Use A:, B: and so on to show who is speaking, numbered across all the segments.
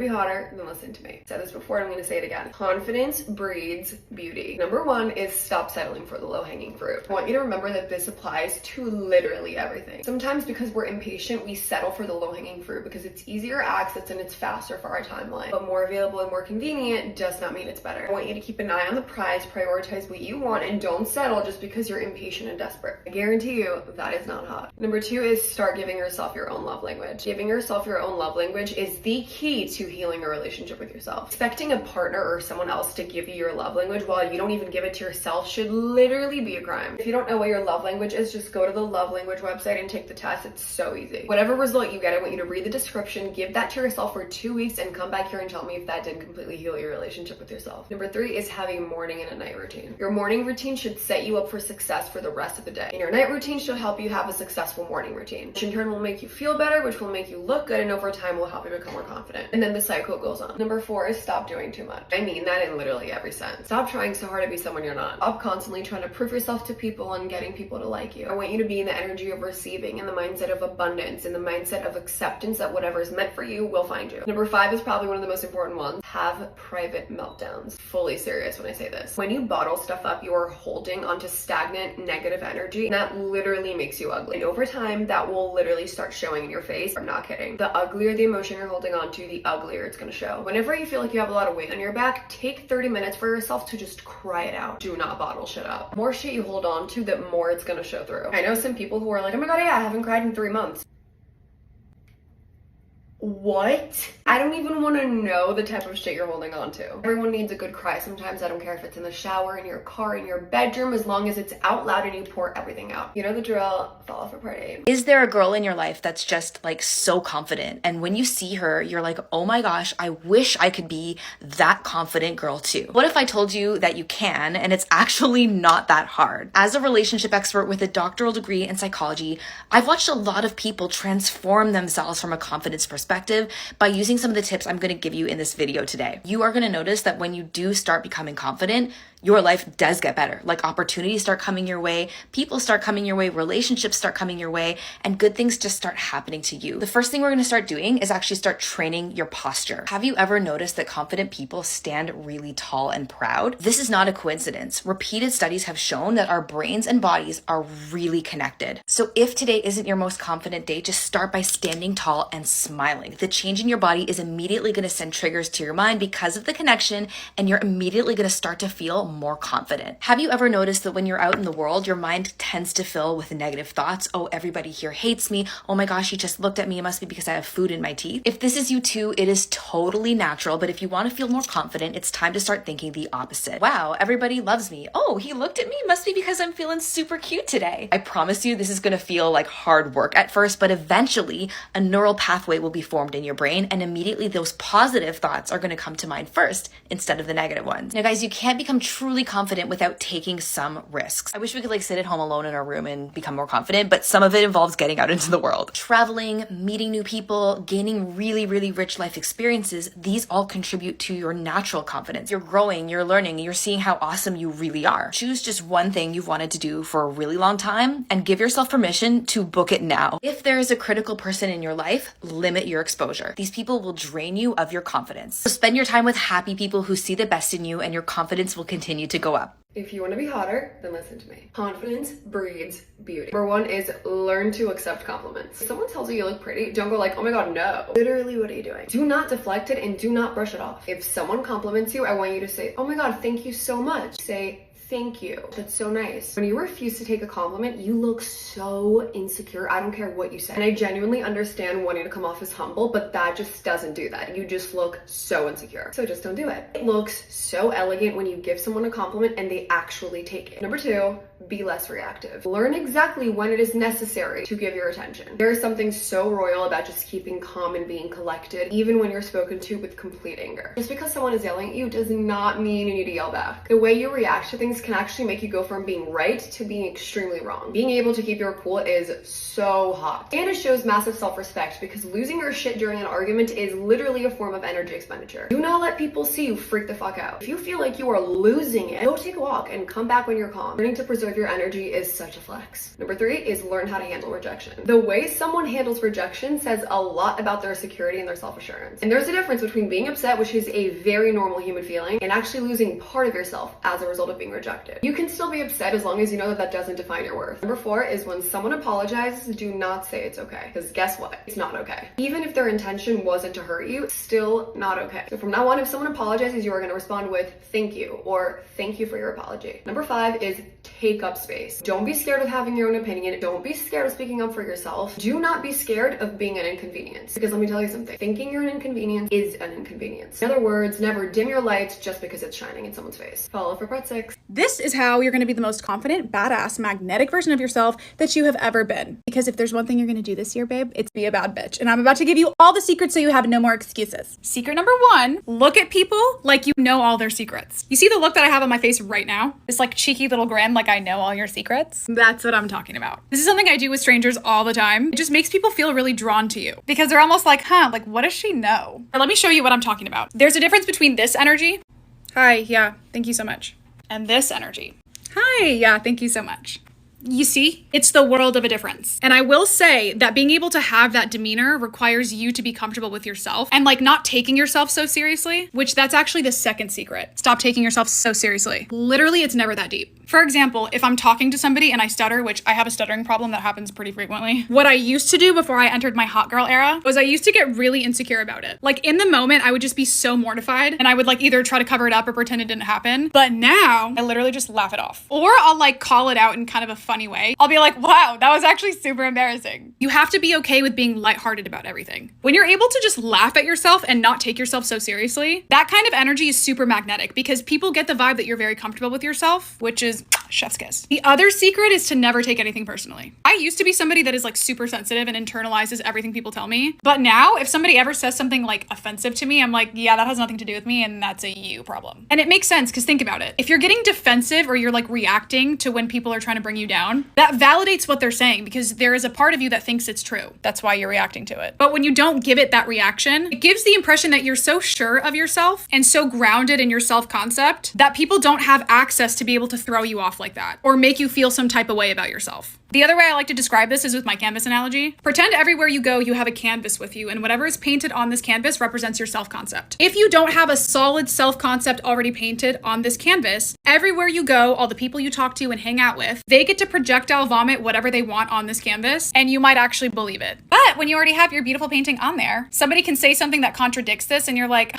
A: be hotter, then listen to me. I said this before, I'm gonna say it again. Confidence breeds beauty. Number one is stop settling for the low-hanging fruit. I want you to remember that this applies to literally everything. Sometimes because we're impatient, we settle for the low-hanging fruit because it's easier access and it's faster for our timeline. But more available and more convenient does not mean it's better. I want you to keep an eye on the prize, prioritize what you want, and don't settle just because you're impatient and desperate. I guarantee you that is not hot. Number two is start giving yourself your own love language. Giving yourself your own love language is the key to healing a relationship with yourself. Expecting a partner or someone else to give you your love language while you don't even give it to yourself should literally be a crime. If you don't know what your love language is, just go to the love language website and take the test. It's so easy. Whatever result you get, I want you to read the description, give that to yourself for 2 weeks, and come back here and tell me if that didn't completely heal your relationship with yourself. Number three is having a morning and a night routine. Your morning routine should set you up for success for the rest of the day. And your night routine should help you have a successful morning routine, which in turn will make you feel better, which will make you look good, and over time will help you become more confident. And then the cycle goes on. Number four is stop doing too much. I mean that in literally every sense. Stop trying so hard to be someone you're not. Stop constantly trying to prove yourself to people and getting people to like you. I want you to be in the energy of receiving, in the mindset of abundance, in the mindset of acceptance that whatever is meant for you will find you. Number five is probably one of the most important ones. Have private meltdowns. Fully serious when I say this. When you bottle stuff up, you are holding onto stagnant negative energy, and that literally makes you ugly. And over time, that will literally start showing in your face. I'm not kidding. The uglier the emotion you're holding on to, the uglier it's gonna show. Whenever you feel like you have a lot of weight on your back, take 30 minutes for yourself to just cry it out. Do not bottle shit up. The more shit you hold on to, the more it's gonna show through. I know some people who are like, oh my god, yeah, I haven't cried in 3 months. What? I don't even want to know the type of shit you're holding on to. Everyone needs a good cry sometimes. I don't care if it's in the shower, in your car, in your bedroom, as long as it's out loud and you pour everything out. You know the drill. Follow for part 8.
B: Is there a girl in your life that's just like so confident, and when you see her, you're like, oh my gosh, I wish I could be that confident girl too? What if I told you that you can, and it's actually not that hard? As a relationship expert with a doctoral degree in psychology, I've watched a lot of people transform themselves from a confidence perspective by using some of the tips I'm going to give you in this video today. You are going to notice that when you do start becoming confident, your life does get better. Like opportunities start coming your way, people start coming your way, relationships start coming your way, and good things just start happening to you. The first thing we're going to start doing is actually start training your posture. Have you ever noticed that confident people stand really tall and proud? This is not a coincidence. Repeated studies have shown that our brains and bodies are really connected. So if today isn't your most confident day, just start by standing tall and smiling. The change in your body is immediately going to send triggers to your mind because of the connection, and you're immediately going to start to feel more confident. Have you ever noticed that when you're out in the world, your mind tends to fill with negative thoughts? Oh, everybody here hates me. Oh my gosh, he just looked at me. It must be because I have food in my teeth. If this is you too, it is totally natural. But if you want to feel more confident, it's time to start thinking the opposite. Wow, everybody loves me. Oh, he looked at me. Must be because I'm feeling super cute today. I promise you, this is going to feel like hard work at first, but eventually a neural pathway will be formed in your brain, and immediately those positive thoughts are going to come to mind first instead of the negative ones. Now guys, you can't become truly confident without taking some risks. I wish we could like sit at home alone in our room and become more confident, but some of it involves getting out into the world. Traveling, meeting new people, gaining really, really rich life experiences, these all contribute to your natural confidence. You're growing, you're learning, you're seeing how awesome you really are. Choose just one thing you've wanted to do for a really long time and give yourself permission to book it now. If there is a critical person in your life, limit your exposure. These people will drain you of your confidence. So spend your time with happy people who see the best in you, and your confidence will continue to go up.
A: If you want to be hotter, then listen to me. Confidence breeds beauty. Number one is learn to accept compliments. If someone tells you you look pretty, don't go like, oh my god, no. Literally, what are you doing? Do not deflect it and do not brush it off. If someone compliments you, I want you to say, oh my god, thank you so much. Say, thank you. That's so nice. When you refuse to take a compliment, you look so insecure. I don't care what you say. And I genuinely understand wanting to come off as humble, but that just doesn't do that. You just look so insecure. So just don't do it. It looks so elegant when you give someone a compliment and they actually take it. Number two, be less reactive. Learn exactly when it is necessary to give your attention. There is something so royal about just keeping calm and being collected, even when you're spoken to with complete anger. Just because someone is yelling at you does not mean you need to yell back. The way you react to things can actually make you go from being right to being extremely wrong. Being able to keep your cool is so hot. And it shows massive self-respect because losing your shit during an argument is literally a form of energy expenditure. Do not let people see you freak the fuck out. If you feel like you are losing it, go take a walk and come back when you're calm. Learning to preserve your energy is such a flex. Number 3 is learn how to handle rejection. The way someone handles rejection says a lot about their security and their self-assurance. And there's a difference between being upset, which is a very normal human feeling, and actually losing part of yourself as a result of being rejected. You can still be upset as long as you know that that doesn't define your worth. Number 4 is when someone apologizes, do not say it's okay. Because guess what? It's not okay. Even if their intention wasn't to hurt you, still not okay. So from now on, if someone apologizes, you are going to respond with thank you or thank you for your apology. Number 5 is take up space. Don't be scared of having your own opinion. Don't be scared of speaking up for yourself. Do not be scared of being an inconvenience. Because let me tell you something. Thinking you're an inconvenience is an inconvenience. In other words, never dim your lights just because it's shining in someone's face. Follow for part 6.
C: This is how you're going to be the most confident, badass, magnetic version of yourself that you have ever been. Because if there's one thing you're going to do this year, babe, it's be a bad bitch. And I'm about to give you all the secrets so you have no more excuses. Secret number 1, look at people like you know all their secrets. You see the look that I have on my face right now? This like cheeky little grin like I know all your secrets? That's what I'm talking about. This is something I do with strangers all the time. It just makes people feel really drawn to you because they're almost like, like what does she know? Or let me show you what I'm talking about. There's a difference between this energy. Hi, yeah, thank you so much. And this energy. Hi, yeah, thank you so much. You see, it's the world of a difference. And I will say that being able to have that demeanor requires you to be comfortable with yourself and like not taking yourself so seriously, which that's actually the second secret. Stop taking yourself so seriously. Literally, it's never that deep. For example, if I'm talking to somebody and I stutter, which I have a stuttering problem that happens pretty frequently, what I used to do before I entered my hot girl era was I used to get really insecure about it. Like in the moment, I would just be so mortified and I would like either try to cover it up or pretend it didn't happen. But now I literally just laugh it off. Or I'll like call it out in kind of a funny way. I'll be like, wow, that was actually super embarrassing. You have to be okay with being lighthearted about everything. When you're able to just laugh at yourself and not take yourself so seriously, that kind of energy is super magnetic because people get the vibe that you're very comfortable with yourself, which is chef's kiss. The other secret is to never take anything personally. I used to be somebody that is like super sensitive and internalizes everything people tell me. But now if somebody ever says something like offensive to me, I'm like, yeah, that has nothing to do with me and that's a you problem. And it makes sense because think about it. If you're getting defensive or you're like reacting to when people are trying to bring you down, that validates what they're saying because there is a part of you that thinks it's true. That's why you're reacting to it. But when you don't give it that reaction, it gives the impression that you're so sure of yourself and so grounded in your self-concept that people don't have access to be able to throw you off like that or make you feel some type of way about yourself. The other way I like to describe this is with my canvas analogy. Pretend everywhere you go, you have a canvas with you, and whatever is painted on this canvas represents your self-concept. If you don't have a solid self-concept already painted on this canvas, everywhere you go, all the people you talk to and hang out with, they get to projectile vomit whatever they want on this canvas, and you might actually believe it. But when you already have your beautiful painting on there, somebody can say something that contradicts this, and you're like,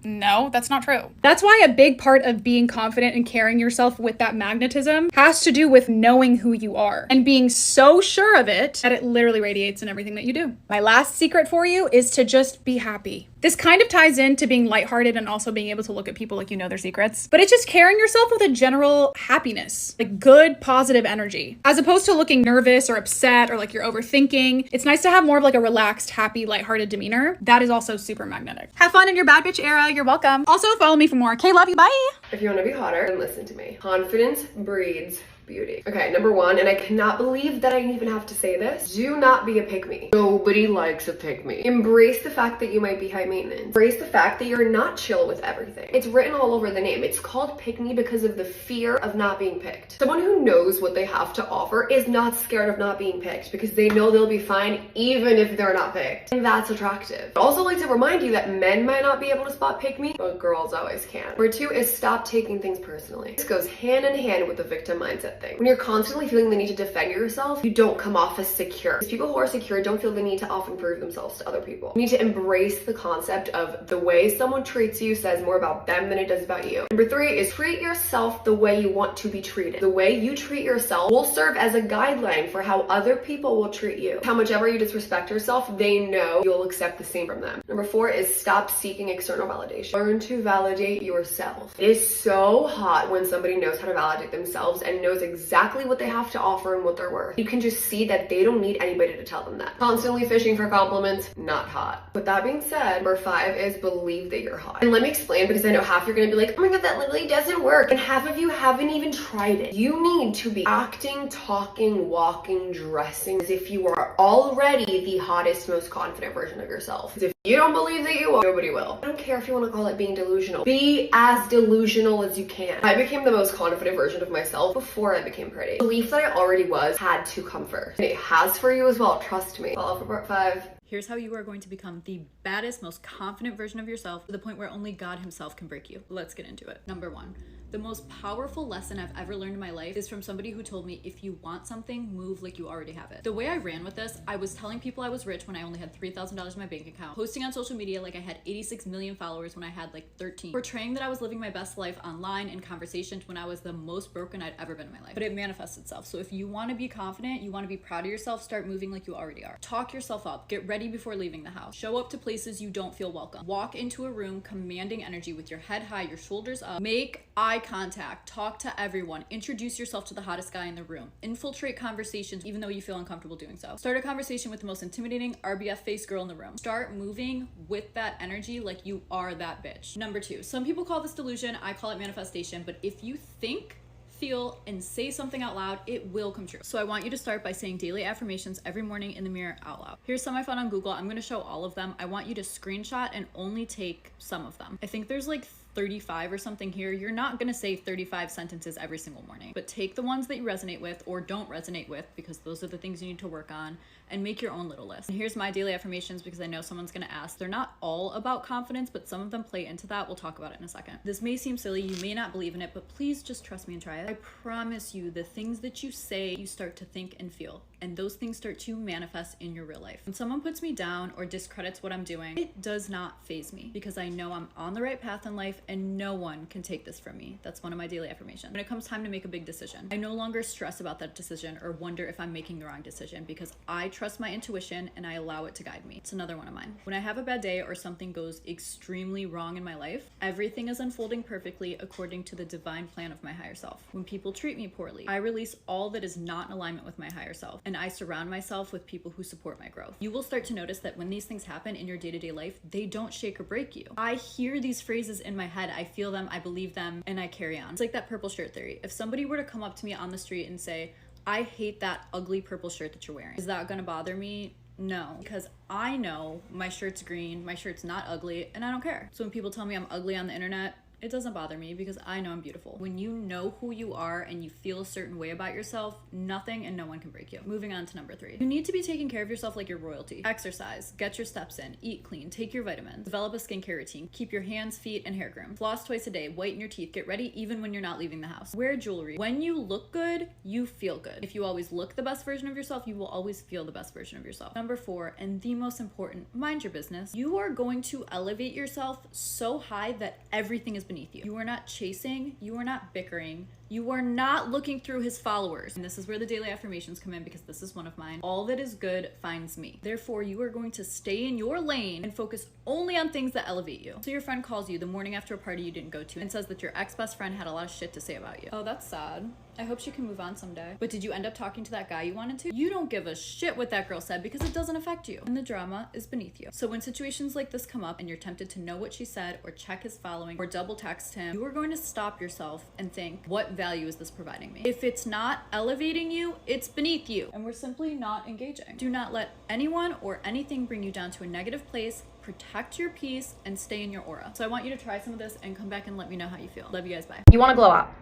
C: no, that's not true. That's why a big part of being confident and carrying yourself with that magnetism has to do with knowing who you are and being so sure of it that it literally radiates in everything that you do. My last secret for you is to just be happy. This kind of ties into being lighthearted and also being able to look at people like you know their secrets. But it's just carrying yourself with a general happiness, like good, positive energy. As opposed to looking nervous or upset or like you're overthinking, it's nice to have more of like a relaxed, happy, lighthearted demeanor. That is also super magnetic. Have fun in your bad bitch era. You're welcome. Also follow me for more. Okay, love you. Bye.
A: If you want to be hotter, then listen to me. Confidence breeds beauty. Okay, number 1, and I cannot believe that I even have to say this, do not be a pick-me. Nobody likes a pick-me. Embrace the fact that you might be high maintenance. Embrace the fact that you're not chill with everything. It's written all over the name. It's called pick-me because of the fear of not being picked. Someone who knows what they have to offer is not scared of not being picked because they know they'll be fine even if they're not picked. And that's attractive. I'd also like to remind you that men might not be able to spot pick-me, but girls always can. Number 2 is stop taking things personally. This goes hand in hand with the victim mindset thing. When you're constantly feeling the need to defend yourself, you don't come off as secure. Because people who are secure don't feel the need to often prove themselves to other people. You need to embrace the concept of the way someone treats you says more about them than it does about you. Number 3 is treat yourself the way you want to be treated. The way you treat yourself will serve as a guideline for how other people will treat you. How much ever you disrespect yourself, they know you'll accept the same from them. Number 4 is stop seeking external validation. Learn to validate yourself. It is so hot when somebody knows how to validate themselves and knows exactly what they have to offer and what they're worth. You can just see that they don't need anybody to tell them that. Constantly fishing for compliments, not hot. With that being said, number 5 is believe that you're hot. And let me explain, because I know half you're gonna be like, oh my god, that literally doesn't work. And half of you haven't even tried it. You need to be acting, talking, walking, dressing as if you are already the hottest, most confident version of yourself. Because if you don't believe that you will, nobody will. I don't care if you want to call it being delusional. Be as delusional as you can. I became the most confident version of myself before I became pretty. The belief that I already was had to come first. And it has for you as well, trust me. Follow for part 5.
D: Here's how you are going to become the baddest, most confident version of yourself to the point where only God himself can break you. Let's get into it. Number 1. The most powerful lesson I've ever learned in my life is from somebody who told me, if you want something, move like you already have it. The way I ran with this, I was telling people I was rich when I only had $3,000 in my bank account, posting on social media like I had 86 million followers when I had like 13, portraying that I was living my best life online in conversations when I was the most broken I'd ever been in my life. But it manifests itself. So if you want to be confident, you want to be proud of yourself, start moving like you already are. Talk yourself up. Get ready before leaving the house. Show up to places you don't feel welcome. Walk into a room commanding energy with your head high, your shoulders up. Make eye contact. Talk to everyone. Introduce yourself to the hottest guy in the room. Infiltrate conversations even though you feel uncomfortable doing so. Start a conversation with the most intimidating RBF face girl in the room. Start moving with that energy like you are that bitch. Number 2, some people call this delusion, I call it manifestation, but if you think, feel, and say something out loud, it will come true. So I want you to start by saying daily affirmations every morning in the mirror out loud. Here's some I found on Google. I'm going to show all of them. I want you to screenshot and only take some of them. I think there's like 35 or something here. You're not gonna say 35 sentences every single morning, but take the ones that you resonate with or don't resonate with, because those are the things you need to work on, and make your own little list. And here's my daily affirmations, because I know someone's gonna ask. They're not all about confidence, but some of them play into that. We'll talk about it in a second. This may seem silly, you may not believe in it, but please just trust me and try it. I promise you, the things that you say, you start to think and feel, and those things start to manifest in your real life. When someone puts me down or discredits what I'm doing, it does not faze me, because I know I'm on the right path in life and no one can take this from me. That's one of my daily affirmations. When it comes time to make a big decision, I no longer stress about that decision or wonder if I'm making the wrong decision, because I trust my intuition and I allow it to guide me. It's another one of mine. When I have a bad day or something goes extremely wrong in my life, everything is unfolding perfectly according to the divine plan of my higher self. When people treat me poorly, I release all that is not in alignment with my higher self, and I surround myself with people who support my growth. You will start to notice that when these things happen in your day-to-day life, they don't shake or break you. I hear these phrases in my head, I feel them, I believe them, and I carry on. It's like that purple shirt theory. If somebody were to come up to me on the street and say, I hate that ugly purple shirt that you're wearing, is that gonna bother me? No, because I know my shirt's green, my shirt's not ugly, and I don't care. So when people tell me I'm ugly on the internet, it doesn't bother me, because I know I'm beautiful. When you know who you are and you feel a certain way about yourself, nothing and no one can break you. Moving on to number 3. You need to be taking care of yourself like you're royalty. Exercise, get your steps in, eat clean, take your vitamins, develop a skincare routine, keep your hands, feet, and hair groomed, floss twice a day, whiten your teeth, get ready even when you're not leaving the house. Wear jewelry. When you look good, you feel good. If you always look the best version of yourself, you will always feel the best version of yourself. Number 4, and the most important, mind your business. You are going to elevate yourself so high that everything is beneath you. You are not chasing, you are not bickering, you are not looking through his followers. And this is where the daily affirmations come in, because this is one of mine. All that is good finds me. Therefore, you are going to stay in your lane and focus only on things that elevate you. So your friend calls you the morning after a party you didn't go to and says that your ex-best friend had a lot of shit to say about you. Oh, that's sad. I hope she can move on someday. But did you end up talking to that guy you wanted to? You don't give a shit what that girl said, because it doesn't affect you. And the drama is beneath you. So when situations like this come up and you're tempted to know what she said or check his following or double text him, you are going to stop yourself and think, what value is this providing me? If it's not elevating you, it's beneath you. And we're simply not engaging. Do not let anyone or anything bring you down to a negative place. Protect your peace and stay in your aura. So I want you to try some of this and come back and let me know how you feel. Love you guys, bye.
E: You want to glow up.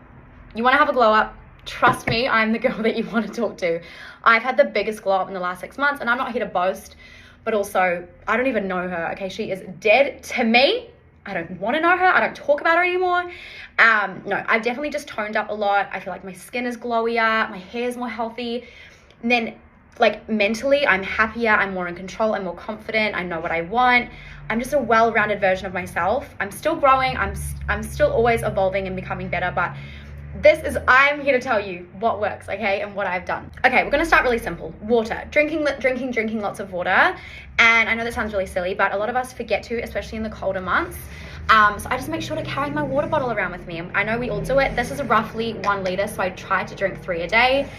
E: You want to have a glow up. Trust me, I'm the girl that you want to talk to. I've had the biggest glow up in the last 6 months, and I'm not here to boast, but also I don't even know her. Okay, she is dead to me. I don't want to know her. I don't talk about her anymore. No, I've definitely just toned up a lot. I feel like my skin is glowier, my hair is more healthy. And then like mentally, I'm happier, I'm more in control, I'm more confident, I know what I want. I'm just a well-rounded version of myself. I'm still growing, I'm still always evolving and becoming better, but I'm here to tell you what works, okay, and what I've done. Okay, we're gonna start really simple. Water, drinking lots of water. And I know that sounds really silly, but a lot of us forget to, especially in the colder months. So I just make sure to carry my water bottle around with me. I know we all do it. This is roughly 1 liter, so I try to drink 3 a day.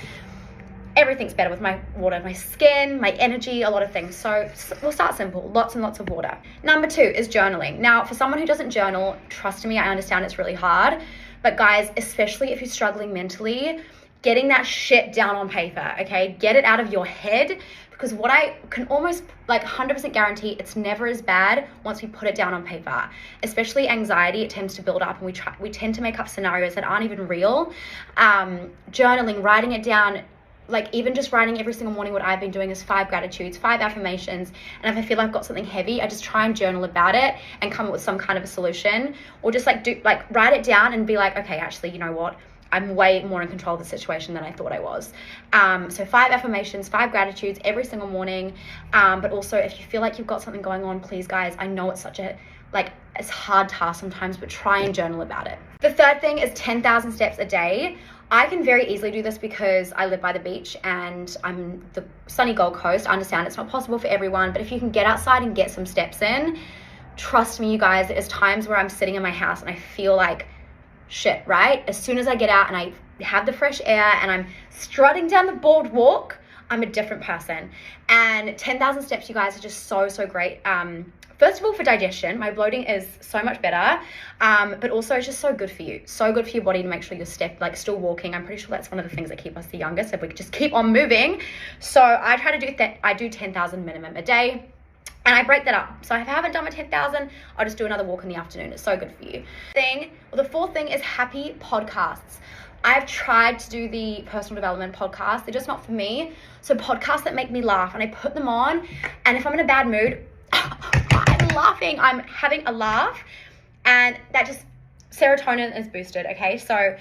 E: Everything's better with my water, my skin, my energy, a lot of things. So we'll start simple, lots and lots of water. Number 2 is journaling. Now, for someone who doesn't journal, trust me, I understand it's really hard. But guys, especially if you're struggling mentally, getting that shit down on paper, okay? Get it out of your head, because what I can almost like 100% guarantee, it's never as bad once we put it down on paper. Especially anxiety, it tends to build up, and we tend to make up scenarios that aren't even real. Journaling, writing it down, like even just writing every single morning, what I've been doing is 5 gratitudes, 5 affirmations. And if I feel I've got something heavy, I just try and journal about it and come up with some kind of a solution, or just like write it down and be like, okay, actually, you know what? I'm way more in control of the situation than I thought I was. So 5 affirmations, 5 gratitudes every single morning. But also if you feel like you've got something going on, please guys, I know it's such a, it's hard task sometimes, but try and journal about it. The third thing is 10,000 steps a day. I can very easily do this because I live by the beach and I'm the sunny Gold Coast. I understand it's not possible for everyone, but if you can get outside and get some steps in, trust me, you guys, there's times where I'm sitting in my house and I feel like shit, right? As soon as I get out and I have the fresh air and I'm strutting down the boardwalk, I'm a different person. And 10,000 steps, you guys, are just so great. First of all, for digestion, my bloating is so much better, but also it's just so good for you. So good for your body to make sure you're still walking. I'm pretty sure that's one of the things that keep us the youngest, if we could just keep on moving. So I try to do that. I do 10,000 minimum a day. And I break that up. So if I haven't done my 10,000, I'll just do another walk in the afternoon. It's so good for you. The fourth thing is happy podcasts. I've tried to do the personal development podcasts. They're just not for me. So podcasts that make me laugh, and I put them on. And if I'm in a bad mood, I'm laughing. I'm having a laugh. And that just, serotonin is boosted, okay? So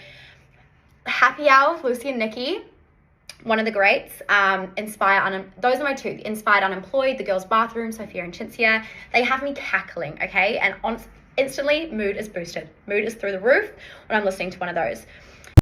E: Happy Hour with Lucy and Nikki. One of the greats. Those are my 2. Inspired Unemployed, The Girls Bathroom, Sophia and Cinzia. They have me cackling, okay? And instantly, mood is boosted. Mood is through the roof when I'm listening to one of those.